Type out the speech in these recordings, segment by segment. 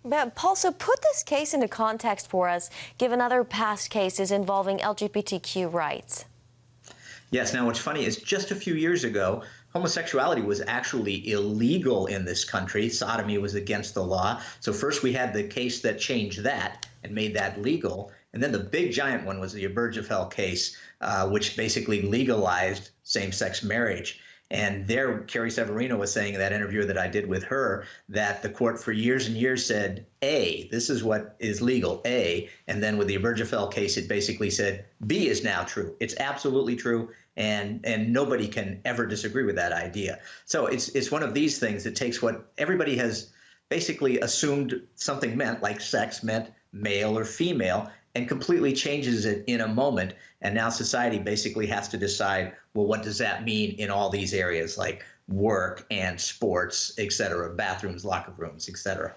But Paul, so put this case into context for us, given other past cases involving LGBTQ rights. Yes. Now, what's funny is just a few years ago, homosexuality was actually illegal in this country. Sodomy was against the law. So first we had the case that changed that and made that legal. And then the big giant one was the Obergefell case, which basically legalized same-sex marriage. And there, Carrie Severino was saying in that interview that I did with her that the court for years and years said, A, this is what is legal, A. And then with the Obergefell case, it basically said, B is now true. It's absolutely true. And nobody can ever disagree with that idea. So it's one of these things that takes what everybody has basically assumed something meant, like sex meant male or female, and completely changes it in a moment. And now society basically has to decide, well, what does that mean in all these areas like work and sports, et cetera, bathrooms, locker rooms, et cetera.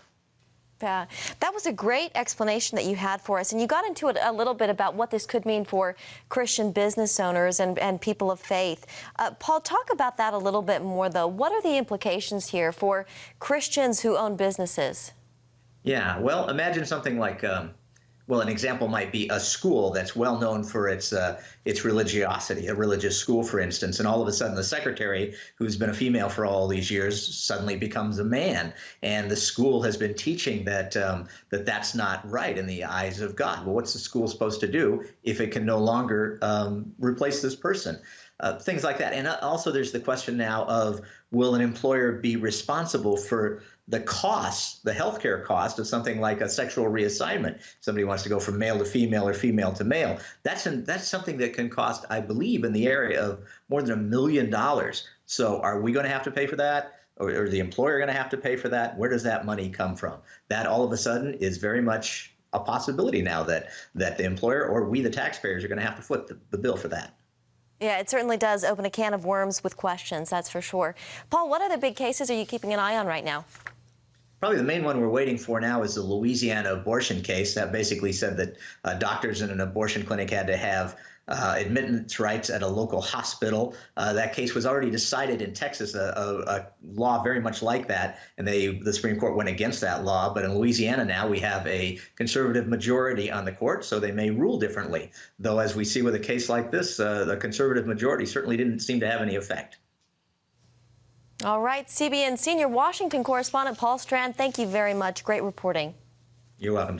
Yeah, that was a great explanation that you had for us. And you got into it a little bit about what this could mean for Christian business owners and people of faith. Paul, talk about that a little bit more, though. What are the implications here for Christians who own businesses? Yeah, well, imagine something like well, an example might be a school that's well known for its religiosity, a religious school, for instance, and all of a sudden the secretary, who's been a female for all these years, suddenly becomes a man, and the school has been teaching that that's not right in the eyes of God. Well, what's the school supposed to do if it can no longer replace this person? Things like that. And also there's the question now of, will an employer be responsible for the costs, the healthcare cost of something like a sexual reassignment? Somebody wants to go from male to female or female to male. That's something that can cost, I believe, in the area of more than $1 million. So are we going to have to pay for that? Or the employer going to have to pay for that? Where does that money come from? That all of a sudden is very much a possibility now that the employer or we, the taxpayers, are going to have to foot the bill for that. Yeah, it certainly does open a can of worms with questions, that's for sure. Paul, what other big cases are you keeping an eye on right now? Probably the main one we're waiting for now is the Louisiana abortion case that basically said that doctors in an abortion clinic had to have admittance rights at a local hospital. That case was already decided in Texas, a law very much like that, and the Supreme Court went against that law. But in Louisiana now we have a conservative majority on the court, so they may rule differently. Though, as we see with a case like this, the conservative majority certainly didn't seem to have any effect. All right, CBN senior Washington correspondent Paul Strand, thank you very much. Great reporting. You're welcome.